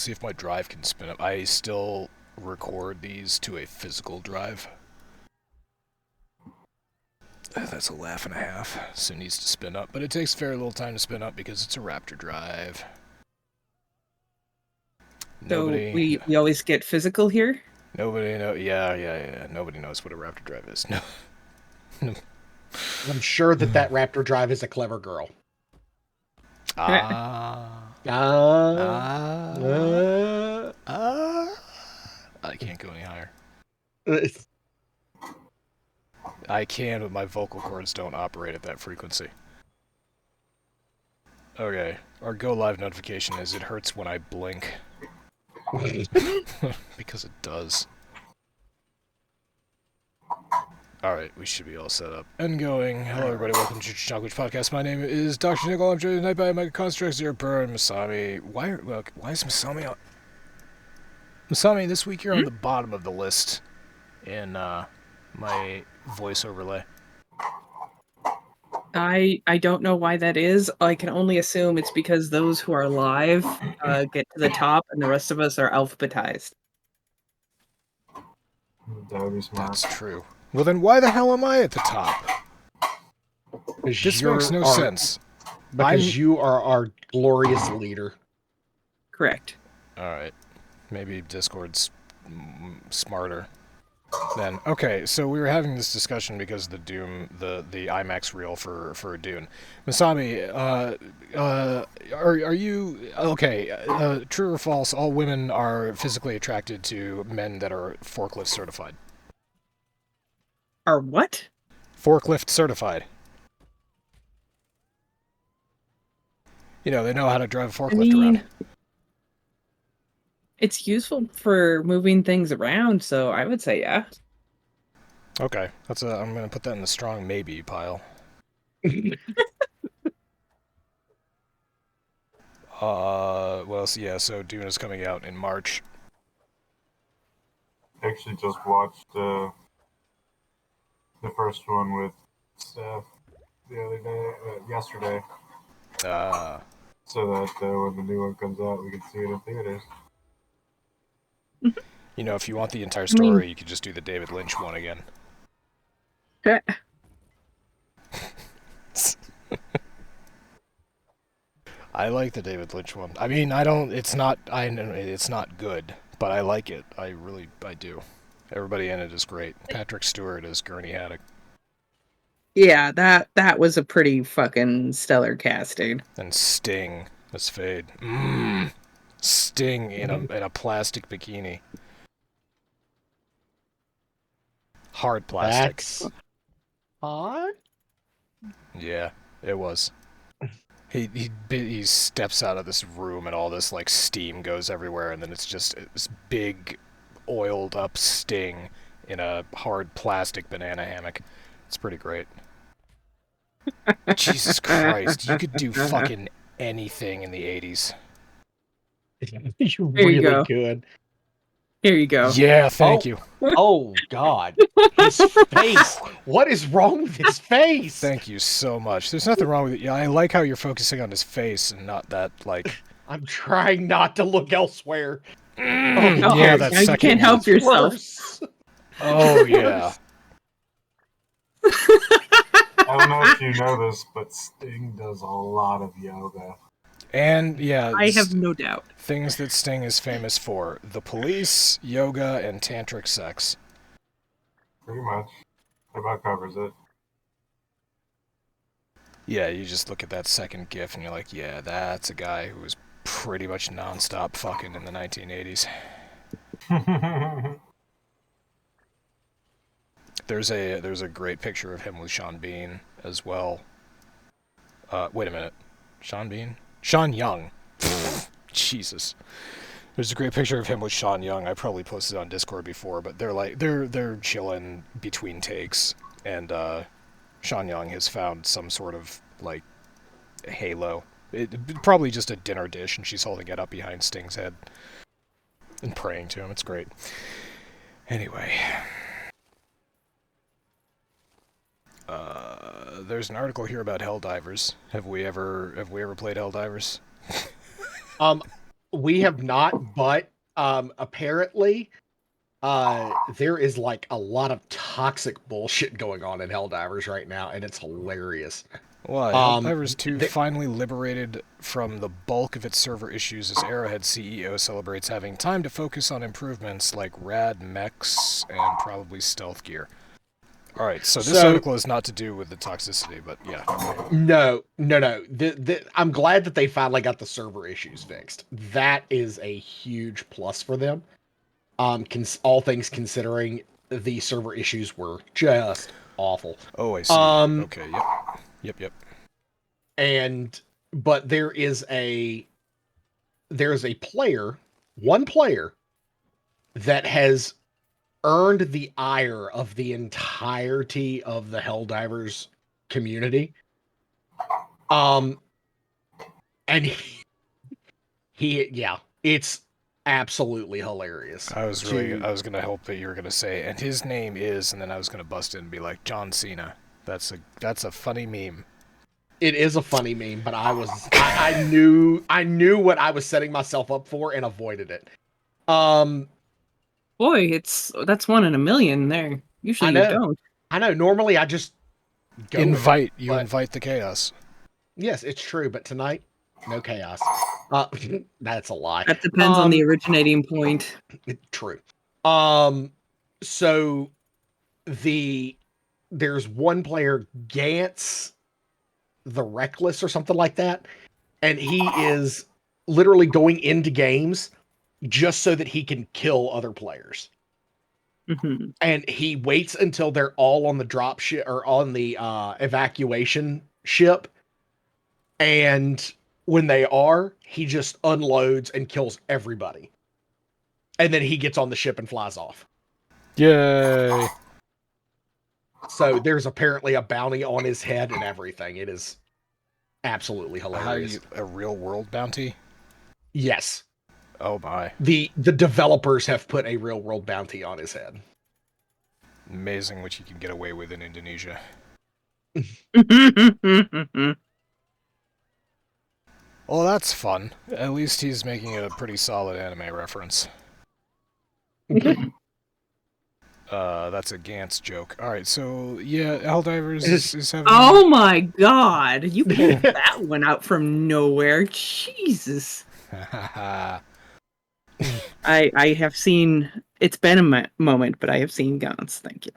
Let's see if my drive can spin up. I still record these to a physical drive. That's a laugh and a half. So it needs to spin up, but it takes very little time to spin up because it's a Raptor drive. Nobody, so we always get physical here? Nobody knows. Yeah. Nobody knows what a Raptor drive is. No. I'm sure that Raptor drive is a clever girl. I can't go any higher. I can, but my vocal cords don't operate at that frequency. Okay, our go live notification is it hurts when I blink. Because it does. Alright, we should be all set up and going. Hello everybody, welcome to Church of Chonkwij Podcast. My name is DrNiggle. I'm joined tonight by OmegaConstruct, Zero and Masami. Why is Masami on? Masami, this week you're on the bottom of the list in my voice overlay. I don't know why that is. I can only assume it's because those who are live get to the top and the rest of us are alphabetized. That's true. Well then why the hell am I at the top? This makes no sense. Because you are our glorious leader. Correct. Alright. Maybe Discord's smarter. Then okay, so we were having this discussion because the Doom, the IMAX reel for Dune. Masami, are you okay? True or false? All women are physically attracted to men that are forklift certified. Are what? Forklift certified. You know, they know how to drive a forklift around. It's useful for moving things around, so I would say yeah. Okay, I'm gonna put that in the strong maybe pile. Well, so Dune is coming out in March. I actually just watched the first one with Steph the other day, yesterday. So that when the new one comes out, we can see it in theaters. You know, if you want the entire story, you could just do the David Lynch one again. I like the David Lynch one. I mean, it's not good, but I like it. I do. Everybody in it is great. Patrick Stewart as Gurney Haddock. Yeah, that was a pretty fucking stellar casting. And Sting as Fade. Sting in a plastic bikini. Hard plastic. That's hard? Yeah, it was. He steps out of this room and all this like steam goes everywhere, and then it's just this big oiled up Sting in a hard plastic banana hammock. It's pretty great. Jesus Christ, you could do fucking anything in the 80s. You really could. Here you go. Yeah, thank you. Oh, God. His face. What is wrong with his face? Thank you so much. There's nothing wrong with it. Yeah, I like how you're focusing on his face and not that, like... I'm trying not to look elsewhere. Yeah, that's second. You can't help yourself. Worse. Oh, yeah. I don't know if you know this, but Sting does a lot of yoga. And, yeah... I have no doubt. Things that Sting is famous for. The police, yoga, and tantric sex. Pretty much. That about covers it. Yeah, you just look at that second gif and you're like, yeah, that's a guy who was pretty much non-stop fucking in the 1980s. There's a great picture of him with Sean Bean as well. Wait a minute. Sean Bean? Sean Young. Jesus. There's a great picture of him with Sean Young. I probably posted on Discord before, but they're chilling between takes, and Sean Young has found some sort of like halo. Probably just a dinner dish, and she's holding it up behind Sting's head and praying to him. It's great. Anyway, there's an article here about Helldivers. Have we ever played Helldivers? We have not, but apparently there is like a lot of toxic bullshit going on in Helldivers right now, and it's hilarious. Why? Helldivers 2 finally liberated from the bulk of its server issues as Arrowhead CEO celebrates having time to focus on improvements like rad mechs and probably stealth gear. Alright, so this article is not to do with the toxicity, but yeah. No. I'm glad that they finally got the server issues fixed. That is a huge plus for them. All things considering, the server issues were just awful. Oh, I see. Okay, yep. But there is a player, one player, that has earned the ire of the entirety of the Helldivers community. And it's absolutely hilarious. I was gonna hope that you were gonna say, and his name is, and then I was gonna bust in and be like, John Cena. That's a funny meme. It is a funny meme, but I knew what I was setting myself up for and avoided it. Boy, that's 1 in a million there. Usually you don't. I know. Normally I just invite the chaos. Yes, it's true, but tonight, no chaos. That's a lie. That depends on the originating point. True. So there's one player, Gantz the Reckless or something like that, and he is literally going into games just so that he can kill other players. Mm-hmm. And he waits until they're all on the drop ship or on the evacuation ship, and when they are, he just unloads and kills everybody. And then he gets on the ship and flies off. Yay! So there's apparently a bounty on his head and everything. It is absolutely hilarious. A real world bounty? Yes. Oh my. The developers have put a real world bounty on his head. Amazing what you can get away with in Indonesia. Well, that's fun. At least he's making a pretty solid anime reference. That's a Gantz joke. Alright, so, yeah, Helldivers is having... Oh my god! You pulled that one out from nowhere. Jesus. I have seen... It's been a moment, but I have seen Gantz. Thank you.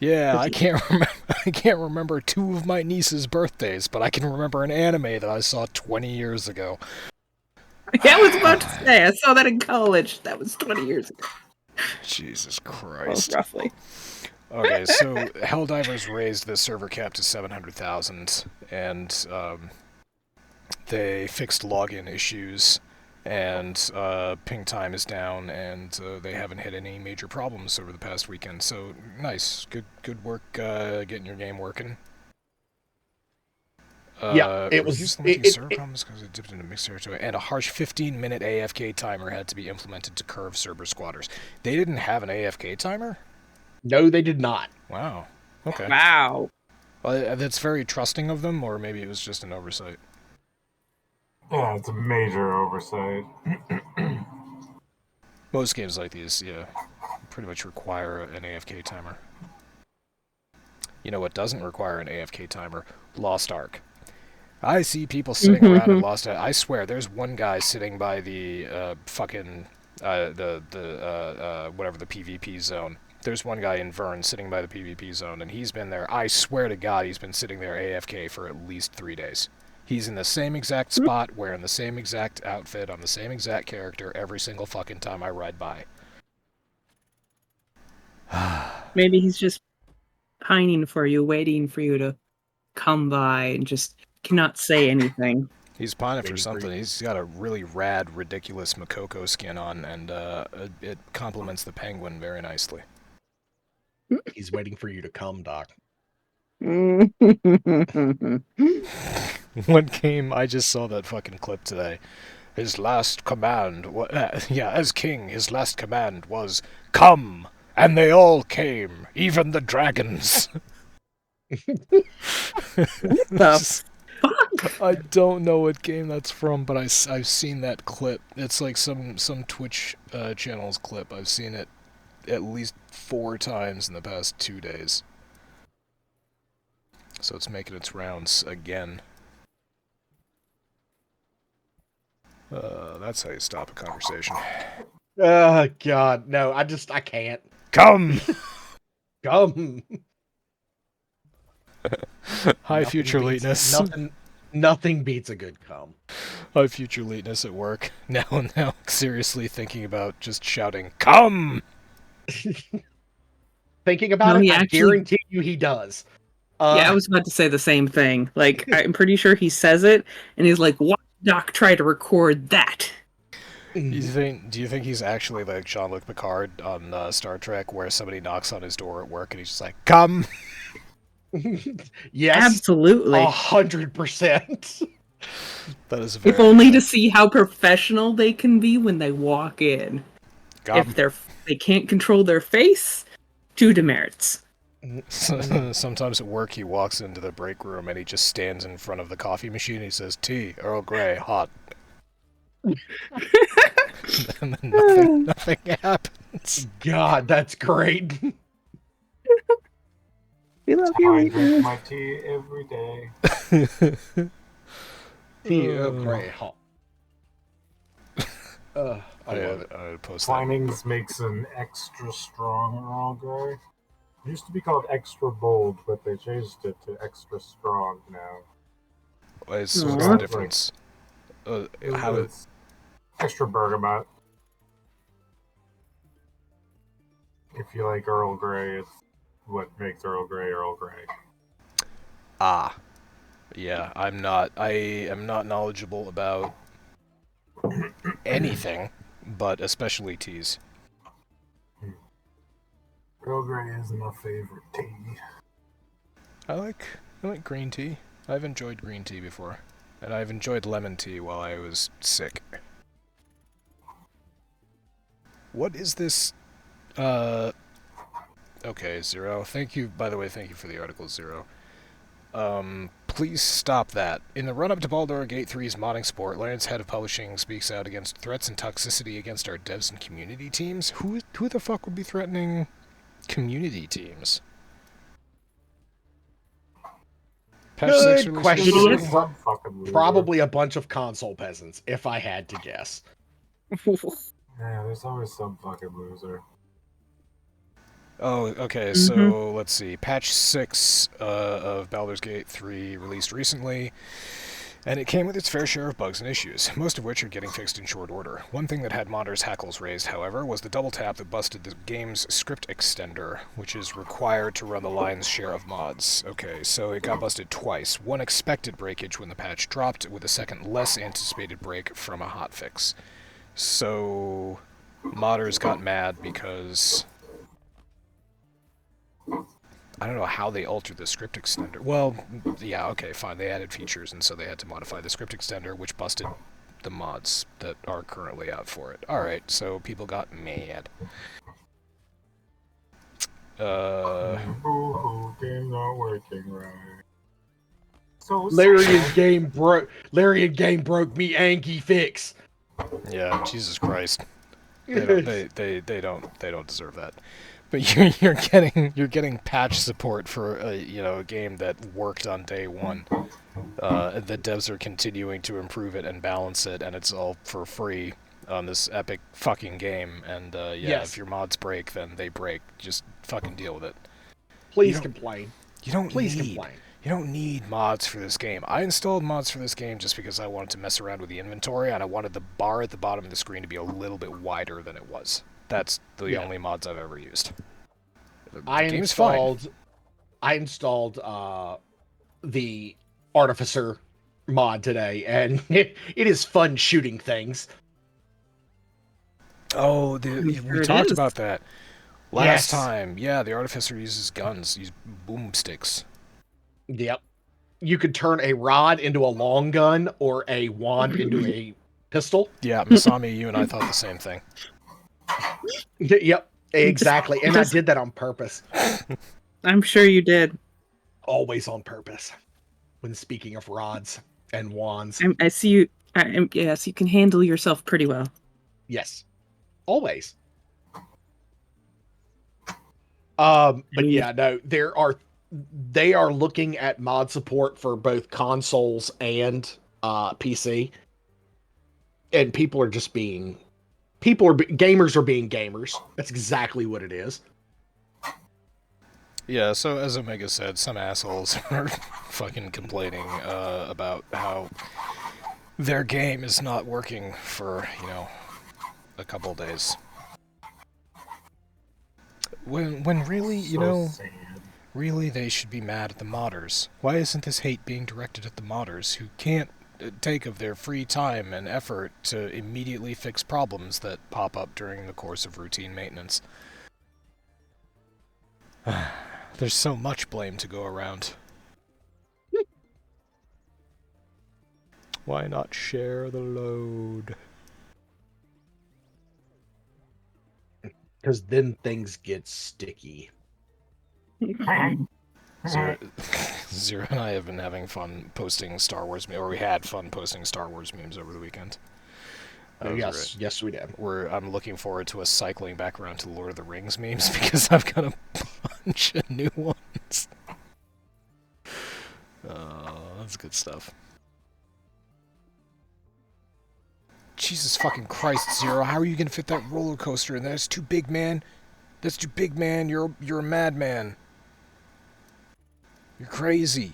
Yeah, I can't remember 2 of my niece's birthdays, but I can remember an anime that I saw 20 years ago. I was about to say, I saw that in college. That was 20 years ago. Jesus Christ. Well, roughly. Okay, so Helldivers raised the server cap to 700,000, and they fixed login issues, and ping time is down, and they haven't had any major problems over the past weekend. So nice, good work getting your game working. Yeah, it was. Server problems because it dipped into mixed territory, and a harsh 15-minute AFK timer had to be implemented to curve server squatters. They didn't have an AFK timer? No, they did not. Wow. Okay. Wow. Well, that's very trusting of them, or maybe it was just an oversight. Yeah, it's a major oversight. Most games like these, yeah, pretty much require an AFK timer. You know what doesn't require an AFK timer? Lost Ark. I see people sitting around in Lost Ark. I swear, there's one guy sitting by the whatever the PvP zone. There's one guy in Vern sitting by the PvP zone, and he's been there. I swear to God, he's been sitting there AFK for at least 3 days. He's in the same exact spot, wearing the same exact outfit, on the same exact character every single fucking time I ride by. Maybe he's just pining for you, waiting for you to come by, and just cannot say anything. He's pining for something. He's got a really rad, ridiculous Makoko skin on, and it complements the penguin very nicely. He's waiting for you to come, Doc. One game, I just saw that fucking clip today. His last command, as king, his last command was, "Come!" And they all came, even the dragons. What the fuck? I don't know what game that's from, but I've seen that clip. It's like some Twitch channel's clip. I've seen it at least 4 times in the past 2 days. So it's making its rounds again. That's how you stop a conversation. Oh, God. No, I can't. Come! Come. High future lateness. Nothing beats a good come. High future lateness at work. Now, seriously thinking about just shouting, come! Thinking about No, it, he I actually- guarantee you he does. Yeah, I was about to say the same thing. Like, I'm pretty sure he says it, and he's like, "Why did Doc try to record that?" Do you think he's actually like Jean-Luc Picard on Star Trek, where somebody knocks on his door at work and he's just like, come? Yes, Absolutely. 100%. That is very If only to see how professional they can be when they walk in. come. If they can't control their face, 2 demerits. Sometimes at work he walks into the break room and he just stands in front of the coffee machine and he says, tea, Earl Grey, hot. And then nothing happens. God, that's great. We love I you. drink my tea every day. Great. I had post that. Twinings makes an extra strong Earl Grey. It used to be called extra bold, but they changed it to extra strong now. What's the Aw. difference? How did... It's extra bergamot. If you like Earl Grey, it's what makes Earl Grey Earl Grey. Ah. Yeah, I am not knowledgeable about anything, but especially teas. Earl Grey is my favorite tea. I like green tea. I've enjoyed green tea before. And I've enjoyed lemon tea while I was sick. What is this? Okay, Zero. Thank you, by the way, thank you for the article, Zero. Please stop that. In the run-up to Baldur's Gate 3's modding support, Lawrence, head of publishing, speaks out against threats and toxicity against our devs and community teams. Who the fuck would be threatening community teams? Good question. Idiots. Some fucking loser. Probably a bunch of console peasants, if I had to guess. Yeah, there's always some fucking loser. Oh, okay, so let's see. Patch 6 of Baldur's Gate 3 released recently, and it came with its fair share of bugs and issues, most of which are getting fixed in short order. One thing that had modders' hackles raised, however, was the double tap that busted the game's script extender, which is required to run the lion's share of mods. Okay, so it got busted twice. One expected breakage when the patch dropped, with a second less anticipated break from a hotfix. So modders got mad because... I don't know how they altered the script extender. Well, yeah, okay, fine. They added features, and so they had to modify the script extender, which busted the mods that are currently out for it. Alright, so people got mad. Boo-hoo, game not working right. So Larian game broke me Anki fix. Yeah, Jesus Christ. They don't deserve that. But you're getting patch support for a game that worked on day one. The devs are continuing to improve it and balance it, and it's all for free on this epic fucking game. And Yes. if your mods break, then they break. Just fucking deal with it. Please complain. You don't Please need complain. You don't need mods for this game. I installed mods for this game just because I wanted to mess around with the inventory, and I wanted the bar at the bottom of the screen to be a little bit wider than it was. That's the only mods I've ever used. I installed the Artificer mod today, and it is fun shooting things. Oh, we talked about that last Yes. time. Yeah, the Artificer uses guns, use boomsticks. Yep. You could turn a rod into a long gun or a wand into a pistol. Yeah, Masami, you and I thought the same thing. Yep, exactly. And I did that on purpose. I'm sure you did. Always on purpose. When speaking of rods. And wands. I see you. Yes, you can handle yourself pretty well. Yes. Always. But yeah, no, they are looking at mod support for both consoles and PC. And gamers are being gamers. That's exactly what it is. Yeah, so as Omega said, some assholes are fucking complaining about how their game is not working for, a couple days. When really, sad. really they should be mad at the modders. Why isn't this hate being directed at the modders who can't take of their free time and effort to immediately fix problems that pop up during the course of routine maintenance? There's so much blame to go around. Why not share the load? Because then things get sticky. Zero and I have been having fun posting Star Wars memes, or we had fun posting Star Wars memes over the weekend. Yes, we did. I'm looking forward to us cycling back around to Lord of the Rings memes because I've got a bunch of new ones. That's good stuff. Jesus fucking Christ, Zero! How are you gonna fit that roller coaster in there? That's too big, man. That's too big, man. You're a madman. You're crazy.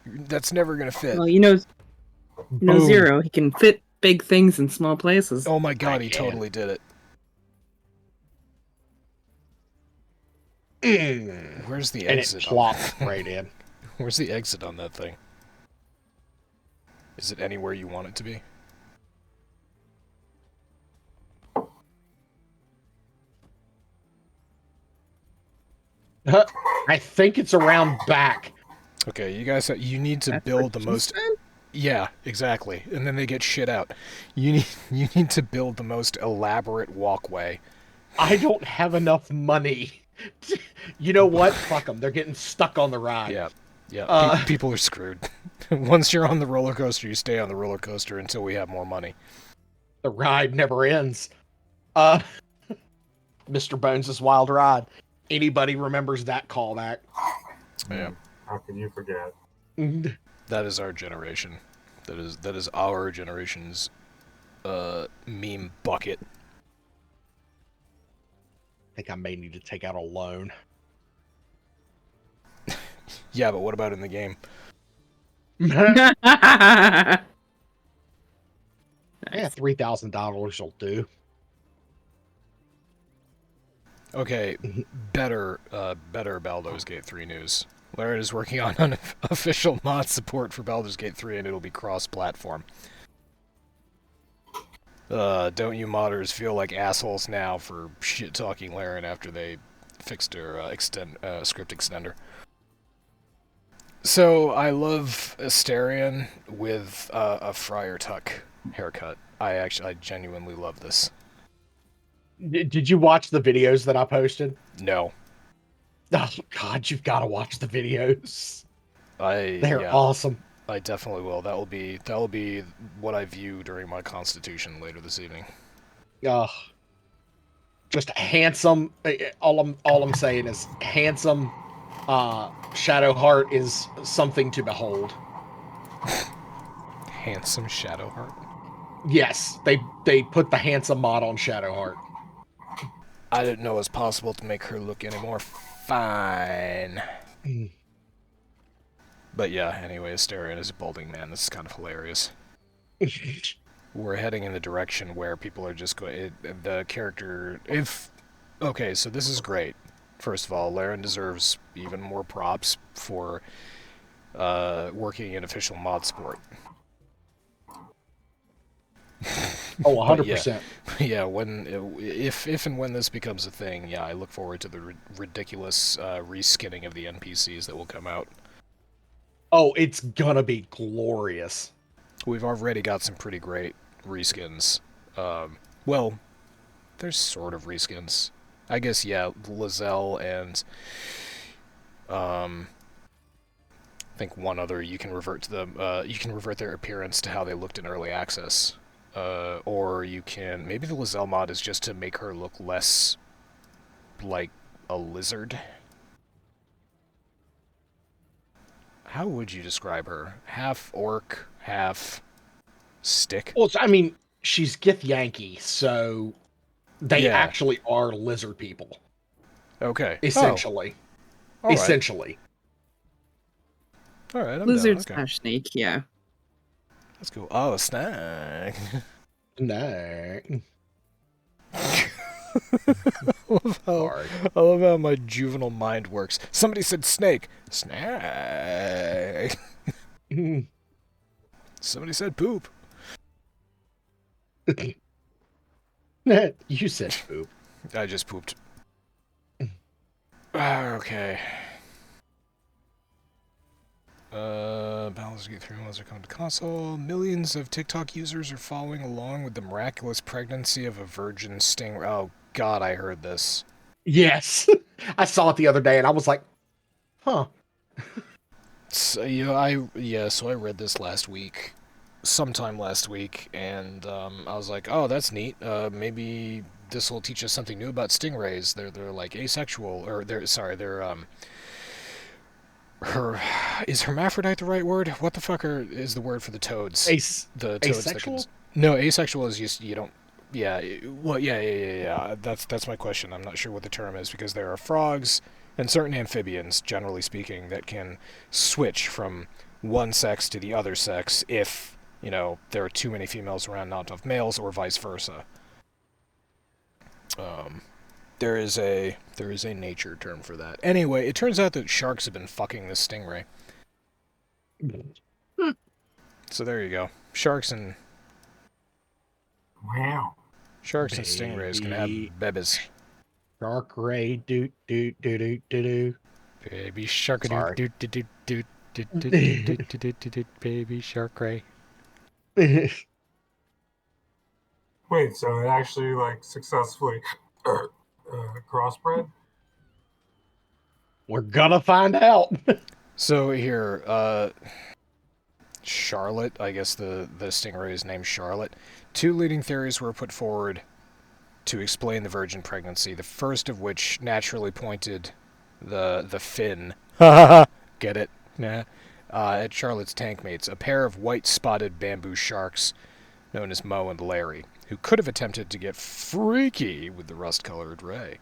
That's never gonna fit. Well, you know Zero. He can fit big things in small places. Oh my god, he totally did it. Where's the exit? And it plopped right in. Where's the exit on that thing? Is it anywhere you want it to be? I think it's around back. Okay, you guys, you need to build the most. Yeah, exactly. And then they get shit out. You need to build the most elaborate walkway. I don't have enough money. You know what? Fuck them. They're getting stuck on the ride. Yeah. People are screwed. Once you're on the roller coaster, you stay on the roller coaster until we have more money. The ride never ends. Mr. Bones' Wild Ride. Anybody remembers that callback? Yeah. How can you forget? That is our generation. That is our generation's meme bucket. I think I may need to take out a loan. Yeah, but what about in the game? Yeah, $3,000 will do. Okay, better Baldur's Gate 3 news. Laren is working on unofficial mod support for Baldur's Gate 3, and it'll be cross-platform. Don't you modders feel like assholes now for shit-talking Laren after they fixed her script extender? So, I love Asterion with a Friar Tuck haircut. I genuinely love this. Did you watch the videos that I posted? No. Oh God, you've got to watch the videos. They're yeah, awesome. I definitely will. That will be what I view during my constitution later this evening. Just handsome. All I'm saying is handsome. Shadowheart is something to behold. Handsome Shadowheart? Yes, they put the handsome mod on Shadowheart. I didn't know it was possible to make her look any more fine. But yeah, anyway, Asterion is a balding man. This is kind of hilarious. We're heading in the direction where people are just going... the character... Okay, so this is great. First of all, Laren deserves even more props for working in official mod support. Oh, 100%. Yeah, if and when this becomes a thing, yeah, I look forward to the ridiculous reskinning of the NPCs that will come out. Oh, it's gonna be glorious. We've already got some pretty great reskins. Well, there's sort of reskins. I guess, yeah, Lizelle and think one other you can revert to them. You can revert their appearance to how they looked in early access, or you can maybe the Lizelle mod is just to make her look less like a lizard. How would you describe her? Half orc, half stick? Well, I mean, she's Githyanki, so they actually are lizard people. Okay. Essentially. Oh. All essentially. All right, I'm Lizard down. Okay. / snake, yeah. That's cool. Oh, a snake. No. I love how my juvenile mind works. Somebody said snake. Snake. Somebody said poop. You said poop. I just pooped. Okay. Baldur's Gate 3 mods are coming to console. Millions of TikTok users are following along with the miraculous pregnancy of a virgin stingray. Oh God, I heard this. Yes, I saw it the other day, and I was like, "Huh." So, so I read this sometime last week, and I was like, "Oh, that's neat. Maybe this will teach us something new about stingrays. They're like asexual, or they're is hermaphrodite the right word? What the fuck is the word for the toads? The toads asexual? No, asexual is just you don't. Yeah, well, yeah. That's my question. I'm not sure what the term is because there are frogs and certain amphibians, generally speaking, that can switch from one sex to the other sex if there are too many females around, not enough males, or vice versa. There is a nature term for that. Anyway, it turns out that sharks have been fucking this stingray. So there you go. Sharks and stingrays can have babies. Shark ray doot doot doot doot doot. Baby shark doot doot doot doot doot doot doot. Baby shark ray. Wait, so it actually successfully crossbred? We're gonna find out. So here, Charlotte, I guess the stingray is named Charlotte. 2 leading theories were put forward to explain the virgin pregnancy, the first of which naturally pointed the fin. Get it? Nah. At Charlotte's tank mates, a pair of white-spotted bamboo sharks known as Mo and Larry, who could have attempted to get freaky with the rust-colored ray.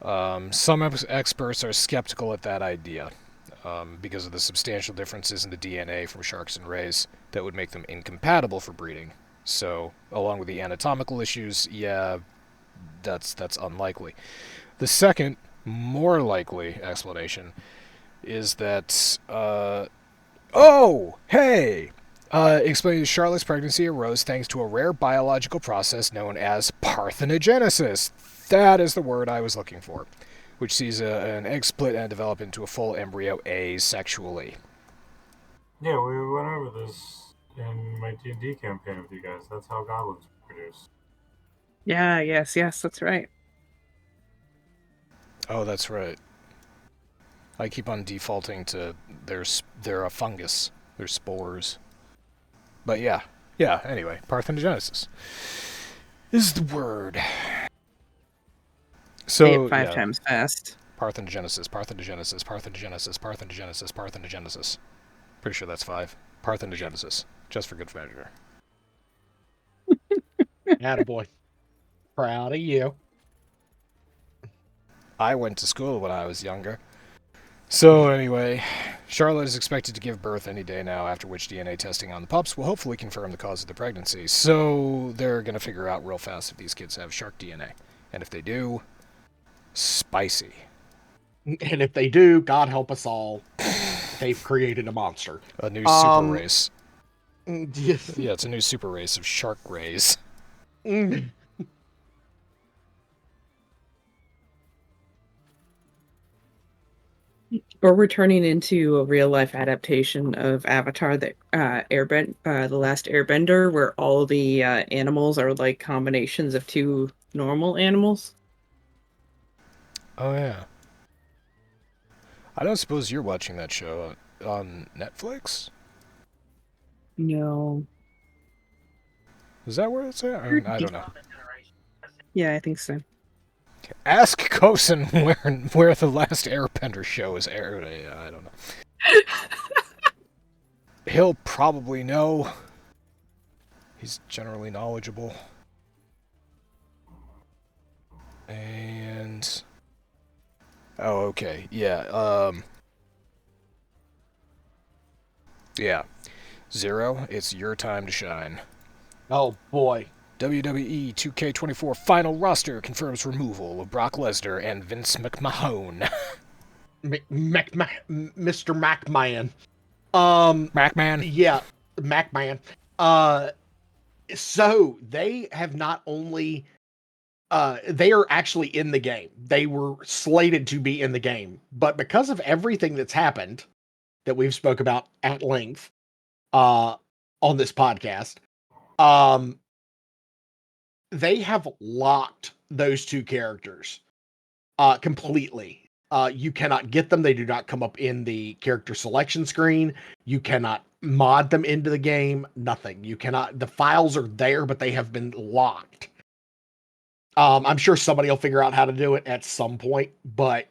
Some experts are skeptical at that idea because of the substantial differences in the DNA from sharks and rays that would make them incompatible for breeding. So, along with the anatomical issues, yeah, that's unlikely. The second, more likely explanation is that, explaining Charlotte's pregnancy arose thanks to a rare biological process known as parthenogenesis. That is the word I was looking for, which sees an egg split and develop into a full embryo asexually. Yeah, we went over this in my D&D campaign with you guys. That's how goblins produce. Yeah, yes, that's right. Oh, that's right. I keep on defaulting to they're a fungus. They're spores. But yeah, anyway, parthenogenesis is the word. So, say it 5 times fast. Parthenogenesis. Pretty sure that's 5. Parthenogenesis. Just for good measure. Attaboy. Proud of you. I went to school when I was younger. So anyway, Charlotte is expected to give birth any day now, after which DNA testing on the pups will hopefully confirm the cause of the pregnancy. So they're going to figure out real fast if these kids have shark DNA. And if they do, spicy. And if they do, God help us all, they've created a monster. A new super race. Yes. Yeah, it's a new super race of shark rays. Or we're turning into a real life adaptation of Avatar, the the Last Airbender, where all the animals are like combinations of 2 normal animals. Oh yeah. I don't suppose you're watching that show. on Netflix? No. Is that where it's at? Or, I don't know. Yeah, I think so. Ask Kosen where the last Airbender show is aired. I don't know. He'll probably know. He's generally knowledgeable. And... Oh, okay. Yeah, Yeah. Zero, it's your time to shine. Oh, boy. WWE 2K24 final roster confirms removal of Brock Lesnar and Vince McMahon. Mr. McMahon. McMahon? Yeah, McMahon. So they have not only... they are actually in the game. They were slated to be in the game. But because of everything that's happened, that we've spoke about at length on this podcast, they have locked those two characters completely. You cannot get them. They do not come up in the character selection screen. You cannot mod them into the game. Nothing. You cannot. The files are there, but they have been locked. I'm sure somebody will figure out how to do it at some point, but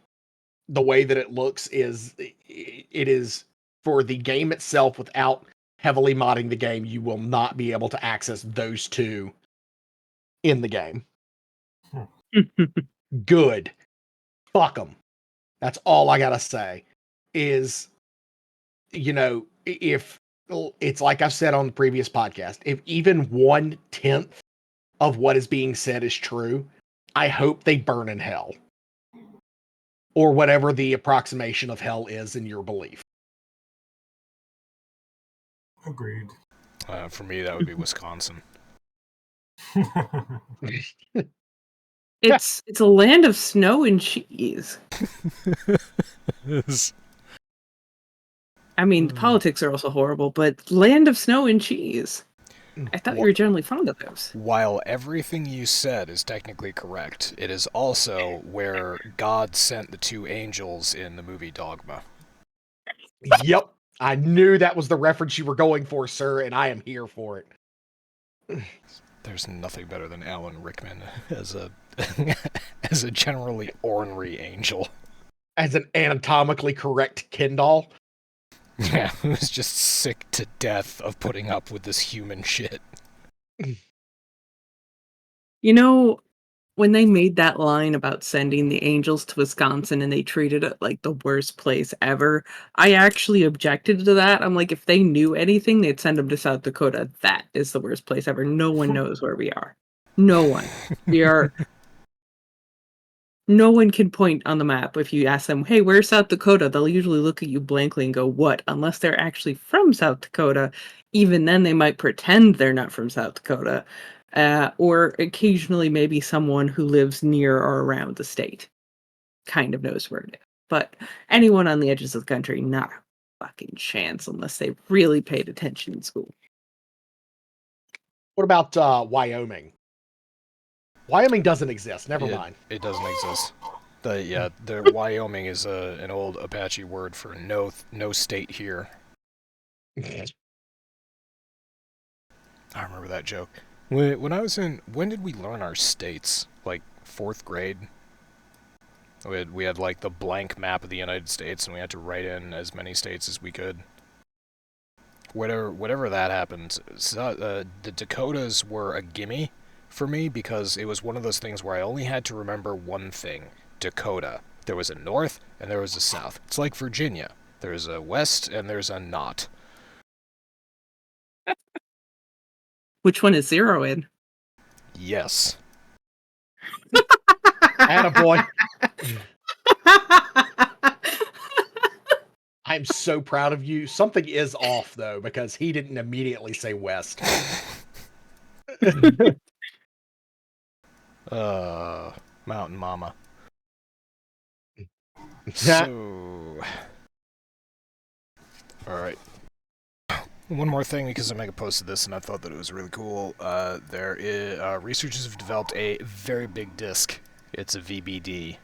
the way that it looks is it is for the game itself without heavily modding the game. You will not be able to access those two in the game. Good. Fuck them. That's all I gotta say is, if it's like I've said on the previous podcast, if even 1/10 of what is being said is true, I hope they burn in hell. Or whatever the approximation of hell is in your belief. Agreed. For me, that would be Wisconsin. It's a land of snow and cheese. I mean, the politics are also horrible, but land of snow and cheese. I thought you were generally fond of those. While everything you said is technically correct, it is also where God sent the two angels in the movie Dogma. Yep. I knew that was the reference you were going for, sir, and I am here for it. There's nothing better than Alan Rickman as a as a generally ornery angel. As an anatomically correct Ken doll. Yeah, who's just sick to death of putting up with this human shit. You know, when they made that line about sending the angels to Wisconsin and they treated it like the worst place ever, I actually objected to that. I'm like, if they knew anything, they'd send them to South Dakota. That is the worst place ever. No one knows where we are. No one. We are... No one can point on the map. If you ask them, hey, where's South Dakota? They'll usually look at you blankly and go, what? Unless they're actually from South Dakota. Even then, they might pretend they're not from South Dakota. Or occasionally maybe someone who lives near or around the state kind of knows where it is. But anyone on the edges of the country, not a fucking chance unless they really paid attention in school. What about Wyoming? Wyoming doesn't exist. Never mind. It doesn't exist. The Wyoming is an old Apache word for no state here. I remember that joke. When I was when did we learn our states? Like 4th grade? We had like the blank map of the United States, and we had to write in as many states as we could. Whatever that happened, the Dakotas were a gimme for me because it was one of those things where I only had to remember one thing: Dakota. There was a north and there was a south. It's like Virginia. There's a west and there's a not. Which one is 0 in? Yes. Attaboy. I'm so proud of you. Something is off, though, because he didn't immediately say west. Mountain Mama. Yeah. So... Alright. One more thing, because Omega posted this and I thought that it was really cool. Researchers have developed a very big disc. It's a VBD.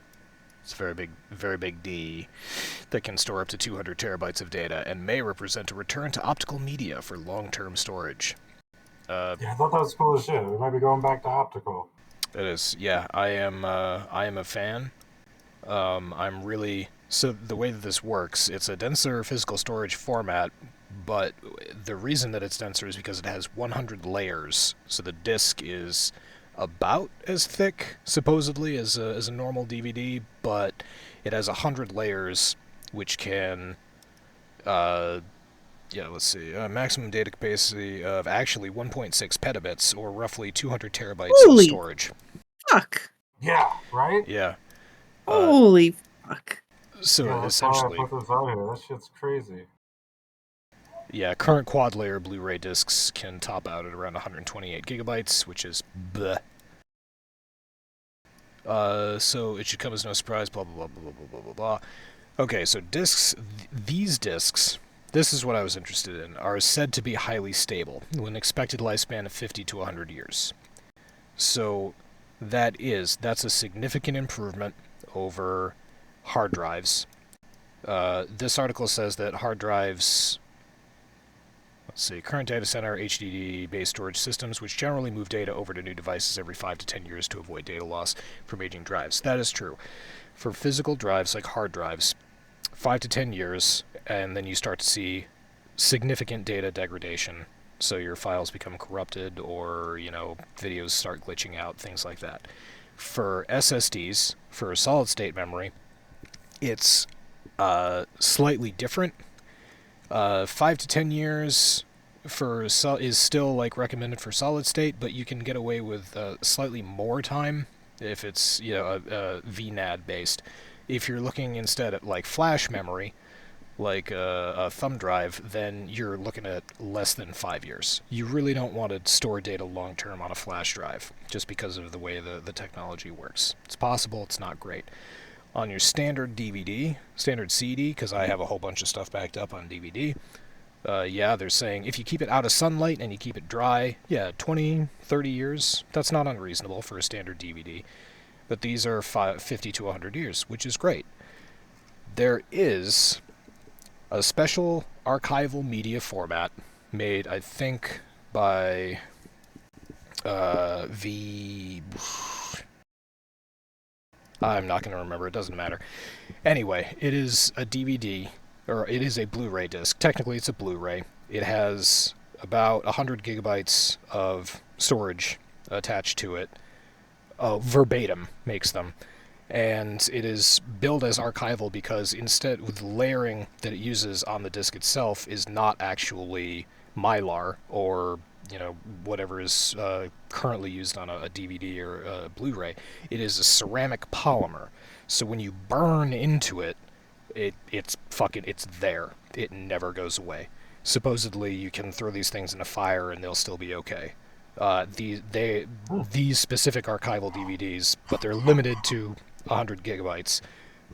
It's a very big D that can store up to 200 terabytes of data and may represent a return to optical media for long-term storage. Yeah, I thought that was cool as shit. We might be going back to optical. It is, yeah. I am a fan. I'm really... So the way that this works, it's a denser physical storage format, but the reason that it's denser is because it has 100 layers. So the disk is about as thick, supposedly, as a normal DVD, but it has 100 layers, which can... let's see. Maximum data capacity of actually 1.6 petabits, or roughly 200 terabytes of storage. Fuck. Yeah, right? Yeah. Holy fuck. So yeah, essentially... Why I put this out here. That shit's crazy. Yeah, current quad-layer Blu-ray discs can top out at around 128 gigabytes, which is bleh. So it should come as no surprise, blah, blah, blah, blah, blah, blah, blah, blah. Okay, so discs, these discs, this is what I was interested in, are said to be highly stable, with an expected lifespan of 50 to 100 years. So that's a significant improvement over hard drives. This article says that hard drives... Let's see, current data center HDD-based storage systems, which generally move data over to new devices every 5 to 10 years to avoid data loss from aging drives. That is true. For physical drives like hard drives, 5 to 10 years, and then you start to see significant data degradation. So your files become corrupted, or, videos start glitching out, things like that. For SSDs, for solid-state memory, it's slightly different. 5 to 10 years is still recommended for solid state, but you can get away with slightly more time if it's VNAD based. If you're looking instead at flash memory, like a thumb drive, then you're looking at less than 5 years. You really don't want to store data long term on a flash drive, just because of the way the technology works. It's possible, it's not great. On your standard DVD, standard CD, because I have a whole bunch of stuff backed up on DVD, they're saying if you keep it out of sunlight and you keep it dry, 20, 30 years, that's not unreasonable for a standard DVD. But these are 50 to 100 years, which is great. There is a special archival media format made, I think, by I'm not going to remember, it doesn't matter. Anyway, it is a DVD, or it is a Blu-ray disc. Technically, it's a Blu-ray. It has about 100 gigabytes of storage attached to it. Verbatim makes them. And it is billed as archival because instead, with the layering that it uses on the disc itself is not actually Mylar or whatever is currently used on a DVD or a Blu-ray. It is a ceramic polymer. So when you burn into it, it's there. It never goes away. Supposedly, you can throw these things in a fire and they'll still be okay. These specific archival DVDs, but they're limited to 100 gigabytes,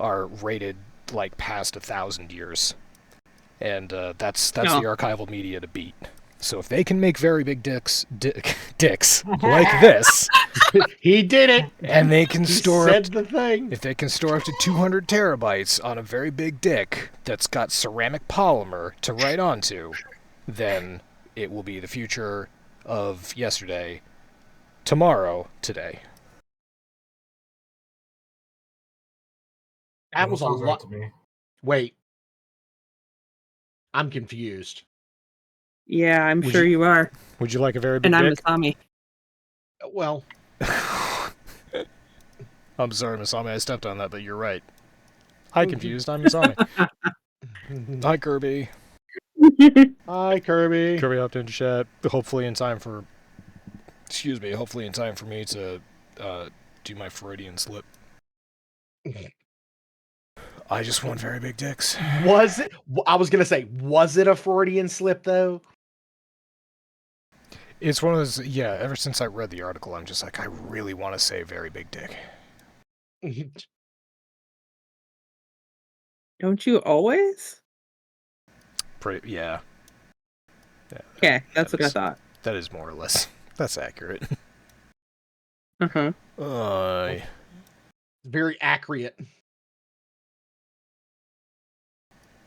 are rated past 1,000 years. And that's the archival media to beat. So if they can make very big dicks like this, he did it, and they can store if they can store up to 200 terabytes on a very big dick that's got ceramic polymer to write onto, then it will be the future of yesterday, tomorrow, today. That was a lot to me. Wait, I'm confused. Yeah, I'm sure you are. Would you like a very big dick? And I'm Masami. Well, I'm sorry, Masami, I stepped on that, but you're right. Hi, confused. I'm Masami. Hi, Kirby. Hi, Kirby. Kirby hopped into chat. Hopefully in time for me to do my Freudian slip. I just want very big dicks. Was it? I was gonna say, was it a Freudian slip though? It's one of those. Yeah. Ever since I read the article, I'm just I really want to say very big dick. Don't you always? Yeah. Yeah, that's what I thought. That is more or less. That's accurate. Uh-huh. Very accurate.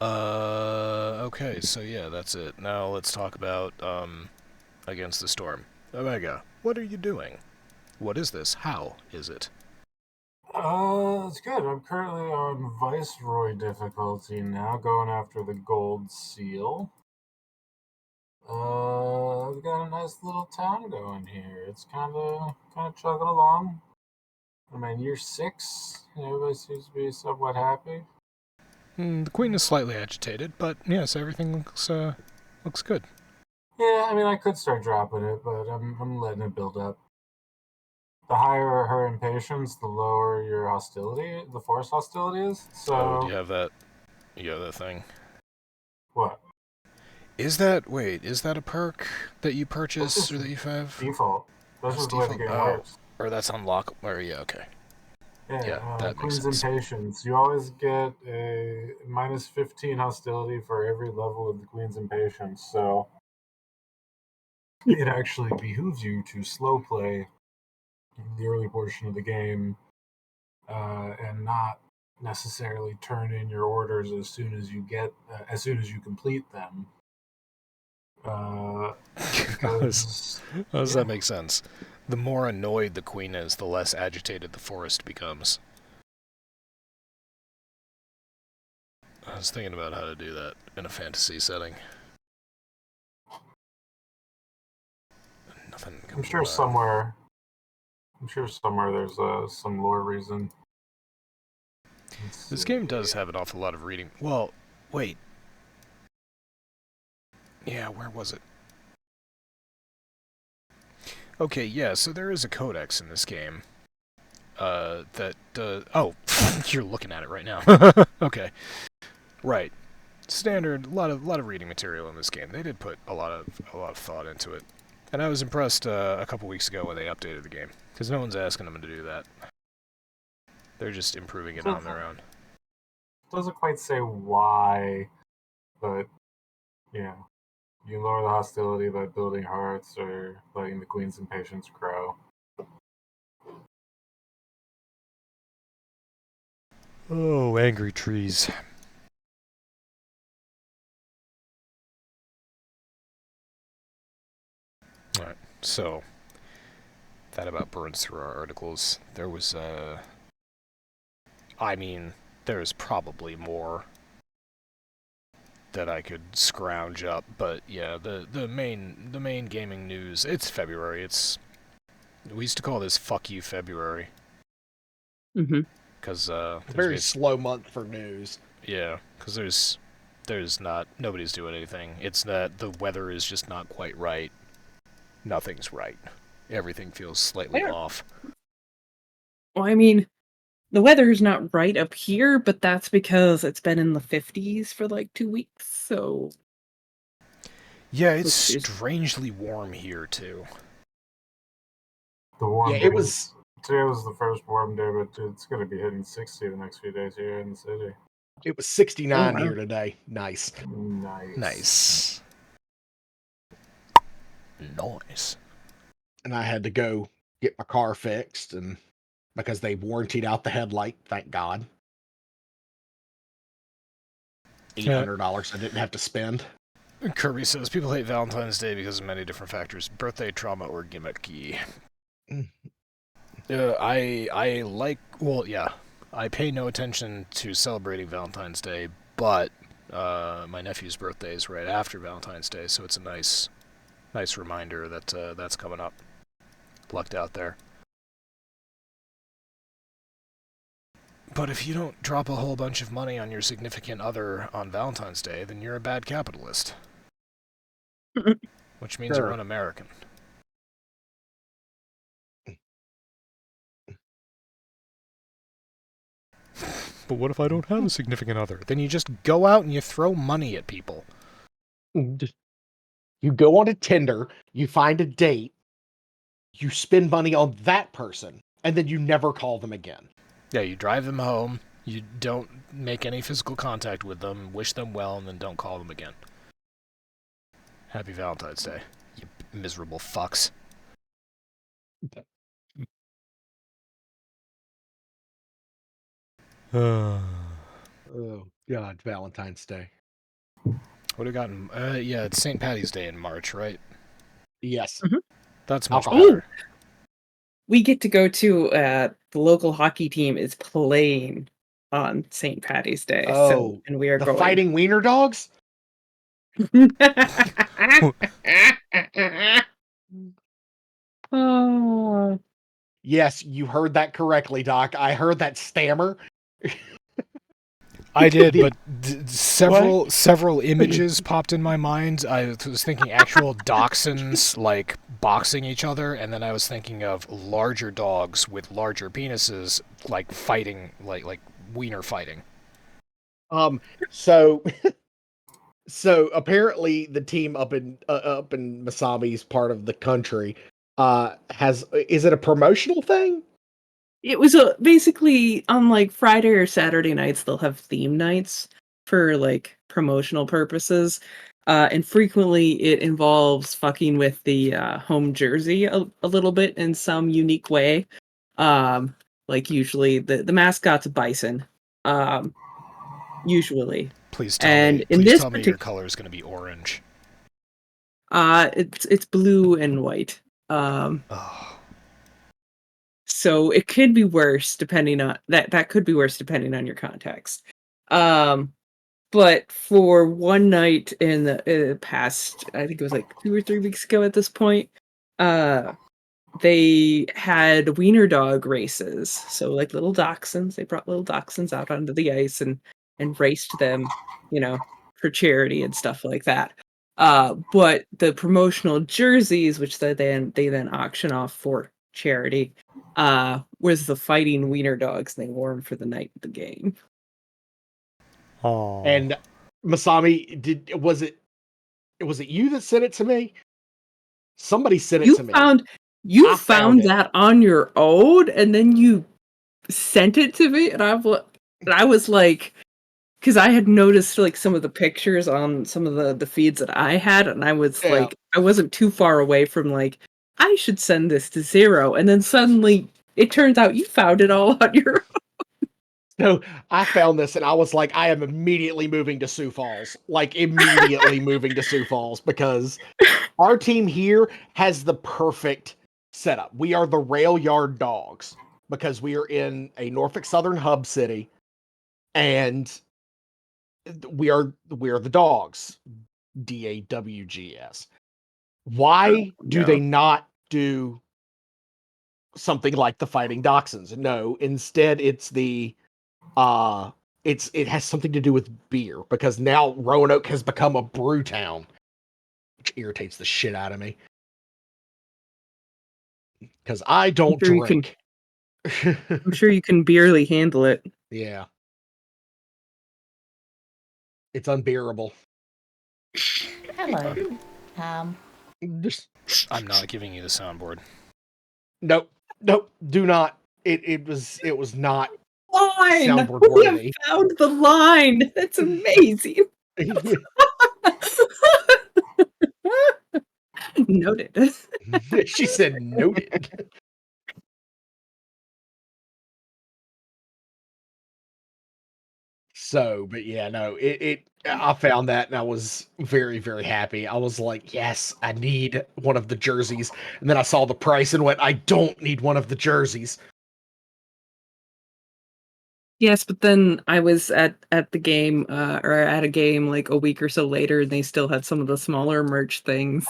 Okay, so yeah, that's it. Now let's talk about, Against the Storm. Omega, what are you doing? What is this? How is it? It's good. I'm currently on Viceroy difficulty now, going after the gold seal. I've got a nice little town going here. It's kind of chugging along. I'm in year 6. Everybody seems to be somewhat happy. The Queen is slightly agitated, but yes, everything looks good. Yeah, I mean, I could start dropping it, but I'm letting it build up. The higher her impatience, the lower your hostility, the force hostility is. So, Oh, do you have that? You have that thing? what? Is that a perk that you purchase That's or that you have? default. That's just the way the default. game Oh, works. or that's unlock. Or yeah, okay. Yeah, that makes Queen's sense. Impatience. You always get a minus 15 hostility for every level of the Queen's Impatience. So it actually behooves you to slow play the early portion of the game and not necessarily turn in your orders as soon as you complete them. Because How does that make sense? The more annoyed the queen is, the less agitated the forest becomes. I was thinking about how to do that in a fantasy setting. Nothing. I'm sure somewhere there's some lore reason. This game does have an awful lot of reading. Well, wait. Yeah, where was it? Okay, yeah, so there is a codex in this game. Oh, you're looking at it right now. Okay. Right. Standard, a lot of reading material in this game. They did put a lot of thought into it. And I was impressed a couple weeks ago when they updated the game, because no one's asking them to do that. They're just improving it on their own. Doesn't quite say why, but yeah. You lower the hostility by building hearts or letting the Queen's Impatience grow. Oh, angry trees. Alright, so that about burns through our articles. There was there's probably more that I could scrounge up, but yeah, the main gaming news, it's February. We used to call this "Fuck You February." Mm-hmm. Because It's a very slow month for news. Yeah, because nobody's doing anything. It's that the weather is just not quite right. Nothing's right. Everything feels slightly off. Well, I mean, the weather is not right up here, but that's because it's been in the 50s for like 2 weeks, so... Yeah, it's strangely warm here, too. The warm Yeah, days. Today was the first warm day, but it's going to be hitting 60 the next few days here in the city. It was 69 here today. Nice. Nice. And I had to go get my car fixed, and because they warrantied out the headlight, thank God. $800 I didn't have to spend. Kirby says people hate Valentine's Day because of many different factors: birthday, trauma, or gimmicky. I pay no attention to celebrating Valentine's Day, but my nephew's birthday is right after Valentine's Day, so it's a nice reminder that that's coming up. Lucked out there. But if you don't drop a whole bunch of money on your significant other on Valentine's Day, then you're a bad capitalist. Which means you're un-American. But what if I don't have a significant other? Then you just go out and you throw money at people. You go on to Tinder, you find a date, you spend money on that person, and then you never call them again. Yeah, you drive them home, you don't make any physical contact with them, wish them well, and then don't call them again. Happy Valentine's Day, you miserable fucks. God, Valentine's Day. What have we gotten? Yeah, it's St. Patty's Day in March, right? Yes. That's much Alcohol. better. We get to go to the local hockey team is playing on St. Patty's Day. Oh, and we are the going. Fighting Wiener Dogs? Oh. Yes, you heard that correctly, Doc. I heard that stammer. I did, The- but several images popped in my mind. I was thinking actual dachshunds like boxing each other, and then I was thinking of larger dogs with larger penises like fighting, like wiener fighting. So so apparently the team up in Masami's part of the country is it a promotional thing? It was basically on like Friday or Saturday nights they'll have theme nights for like promotional purposes, and frequently it involves fucking with the home jersey a little bit in some unique way. Like usually the mascot's a bison, usually. Please tell And me, in please this tell me your color is going to be orange. it's blue and white. Oh. So it could be worse depending on that could be worse depending on your context. But for one night in the past, I think it was like 2 or 3 weeks ago at this point, they had wiener dog races. So like little dachshunds, they brought little dachshunds out onto the ice and raced them, for charity and stuff like that. But the promotional jerseys, which they then auction off for charity, was the fighting wiener dogs. They wore them for the night of the game. Oh. And Masami, was it you that sent it to me? Somebody sent it to me. You found it. that on your own, and then you sent it to me, and I was like, because I had noticed like some of the pictures on some of the feeds that I had, and I was like, I wasn't too far away from like, I should send this to Zero, and then suddenly it turns out you found it all on your own. So I found this and I was like, I am immediately moving to Sioux Falls. Like immediately moving to Sioux Falls because our team here has the perfect setup. We are the rail yard dogs because we are in a Norfolk Southern hub city and we are the dogs. DAWGS. Why do they not do something like the Fighting Dachshunds? No, instead it's the it has something to do with beer because now Roanoke has become a brew town, which irritates the shit out of me because I don't drink. I'm sure you can barely handle it. Yeah, it's unbearable. Hello. Just, I'm not giving you the soundboard. nope, do not. It was not Line. soundboard We have worthy. found the line. That's amazing. Noted. She said noted. So, but yeah, no, I found that and I was very, very happy. I was like, yes, I need one of the jerseys. And then I saw the price and went, I don't need one of the jerseys. Yes, but then I was at the game, or at a game like a week or so later, and they still had some of the smaller merch things.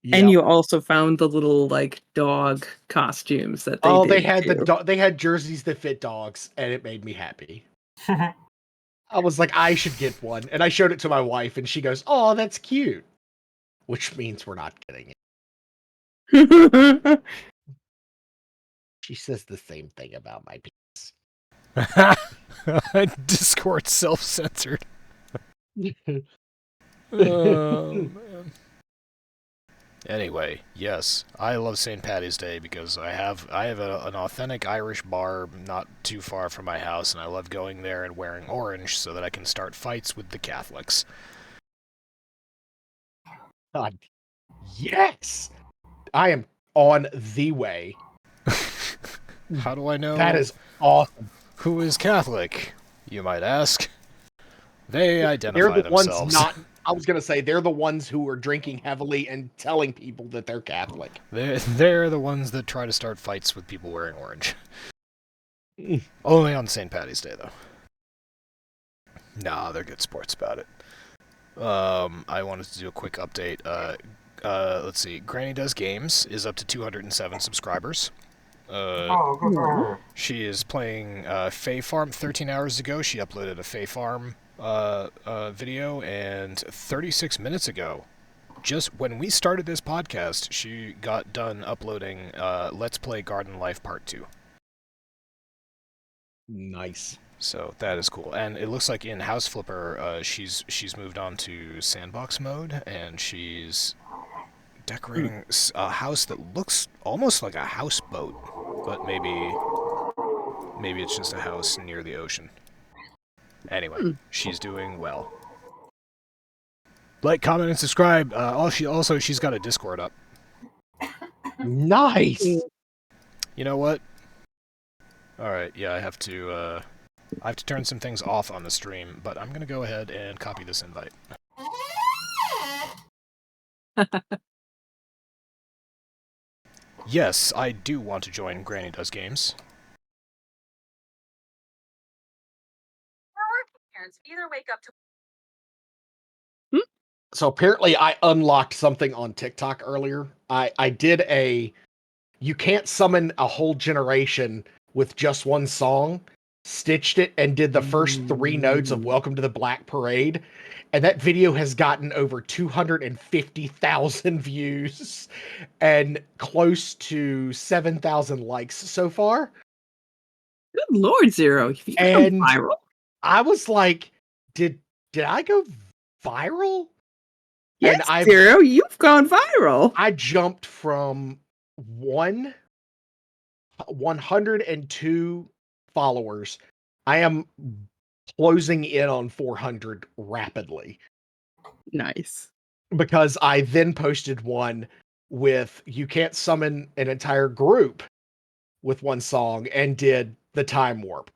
Yep. And you also found the little like dog costumes that they did. They had too. they had jerseys that fit dogs, and it made me happy. I was like, I should get one, and I showed it to my wife, and she goes, "Oh, that's cute," which means we're not getting it. She says the same thing about my penis. Discord self-censored. Man. Anyway, yes, I love St. Patty's Day because I have an authentic Irish bar not too far from my house, and I love going there and wearing orange so that I can start fights with the Catholics. God, yes, I am on the way. How do I know? That is awesome. Who is Catholic, you might ask? They They're identify the ones themselves. not. I was gonna say they're the ones who are drinking heavily and telling people that they're Catholic. They're the ones that try to start fights with people wearing orange. Only on St. Patty's Day, though. Nah, they're good sports about it. I wanted to do a quick update. Let's see. Granny Does Games is up to 207 subscribers. Oh, good for her. She is playing Fae Farm. 13 hours ago, she uploaded a Fae Farm video, and 36 minutes ago, just when we started this podcast, she got done uploading Let's Play Garden Life Part 2. Nice. So that is cool. And it looks like in House Flipper, she's moved on to sandbox mode, and she's decorating a house that looks almost like a houseboat, but maybe it's just a house near the ocean. Anyway, she's doing well. Like, comment, and subscribe. She's got a Discord up. Nice. You know what? All right, yeah, I have to turn some things off on the stream, but I'm gonna go ahead and copy this invite. Yes, I do want to join Granny Does Games. Parents either wake up to. So apparently I unlocked something on TikTok earlier. I did a you can't summon a whole generation with just one song, stitched it and did the first 3 notes of Welcome to the Black Parade. And that video has gotten over 250,000 views and close to 7,000 likes so far. Good Lord, Zero. Have you And gone viral? I was like, did I go viral? Yes, and I've- Zero, you've gone viral. I jumped from 102 followers. I am closing in on 400 rapidly Nice. because I then posted one with you can't summon an entire group with one song and did the time warp.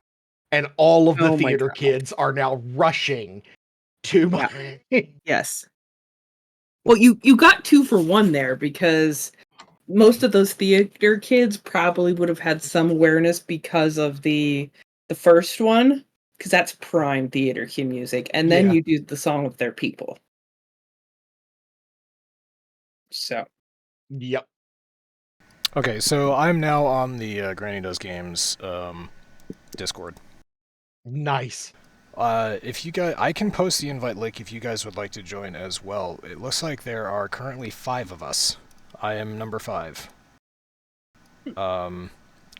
And all of the Oh my theater God. kids are now rushing to my Yes. Well, you got 2 for 1 there because most of those theater kids probably would have had some awareness because of the first one, because that's prime theater cue music, and then Yeah. you do the song with their people. So Yep. Okay, so I'm now on the Granny Does Games Discord. Nice. If you guys, I can post the invite link if you guys would like to join as well. It looks like there are currently 5 of us. I am number 5.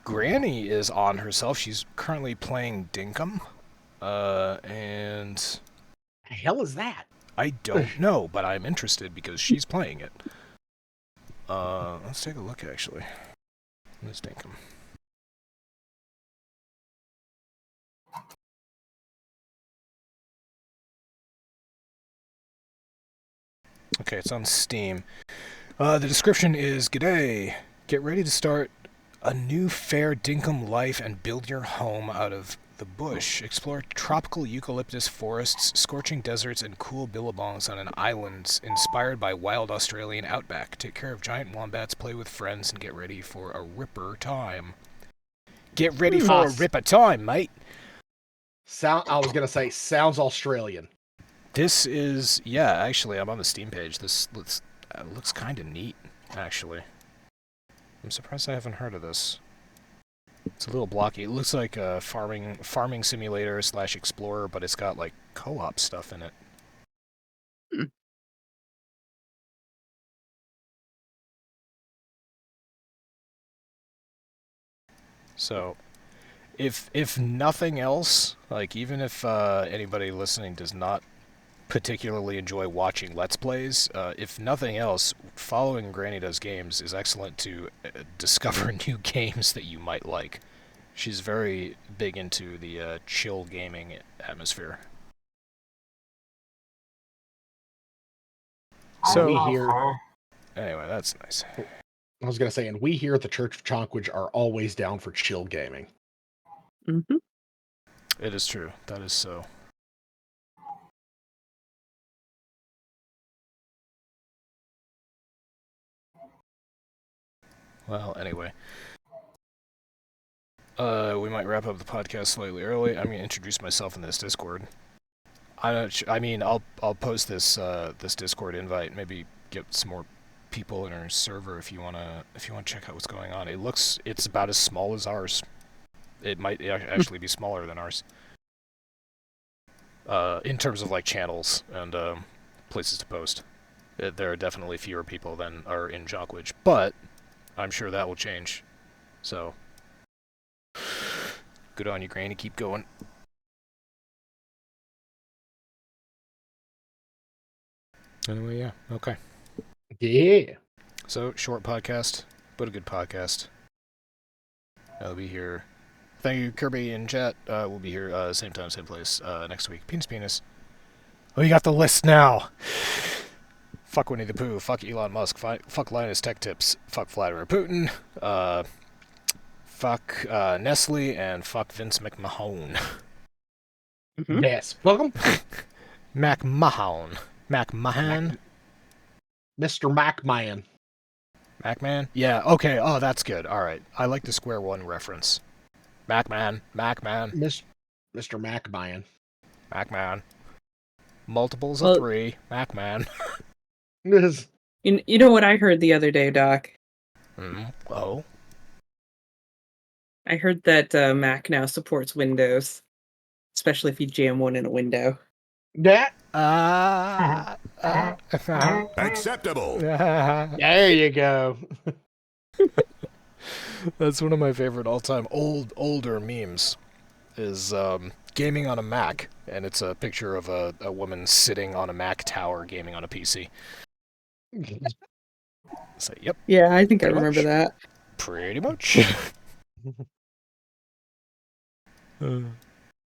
Granny is on herself. She's currently playing Dinkum. And The hell is that? I don't know, but I'm interested because she's playing it. Let's take a look actually. Let's Dinkum. Okay, it's on Steam. The description is, G'day! Get ready to start a new fair dinkum life and build your home out of the bush. Explore tropical eucalyptus forests, scorching deserts, and cool billabongs on an island inspired by wild Australian outback. Take care of giant wombats, play with friends, and get ready for a ripper time. Get ready for a ripper time, mate! I was gonna say, sounds Australian. This is, yeah, actually, I'm on the Steam page. This looks kind of neat, actually. I'm surprised I haven't heard of this. It's a little blocky. It looks like a farming simulator / explorer, but it's got, like, co-op stuff in it. So, if nothing else, like, even if anybody listening does not particularly enjoy watching Let's Plays, if nothing else, following Granny Does Games is excellent to discover new games that you might like. She's very big into the chill gaming atmosphere. So we here. Anyway, that's nice. I was gonna say, and we here at the Church of Chonkwij are always down for chill gaming. Mm-hmm. It is true. That is so. Well, anyway. We might wrap up the podcast slightly early. I'm gonna introduce myself in this Discord. I'll post this this Discord invite. Maybe get some more people in our server if you wanna check out what's going on. It's about as small as ours. It might actually be smaller than ours. In terms of like channels and places to post, there are definitely fewer people than are in Chonkwij, but I'm sure that will change. So, good on you, Granny. Keep going. Anyway, yeah, okay. Yeah. So, short podcast, but a good podcast. I'll be here. Thank you, Kirby in chat. We'll be here same time, same place next week. Penis. Oh, you got the list now. Fuck Winnie the Pooh. Fuck Elon Musk. Fuck Linus Tech Tips. Fuck Vladimir Putin. Fuck Nestle. And fuck Vince McMahon. Mhm. Yes. Welcome. McMahon. Mr. Macman. Macman? Yeah, okay. Oh, that's good. Alright. I like the Square One reference. Macman. Mr. Macman. Macman. Multiples Well- of 3. Macman. Yes. You know what I heard the other day, Doc? Oh? I heard that Mac now supports Windows, especially if you jam one in a window. That. Acceptable. There you go. That's one of my favorite all-time older memes. Is gaming on a Mac, and it's a picture of a woman sitting on a Mac tower gaming on a PC. So, yep, Yeah, I think I Pretty remember much. that. pretty much.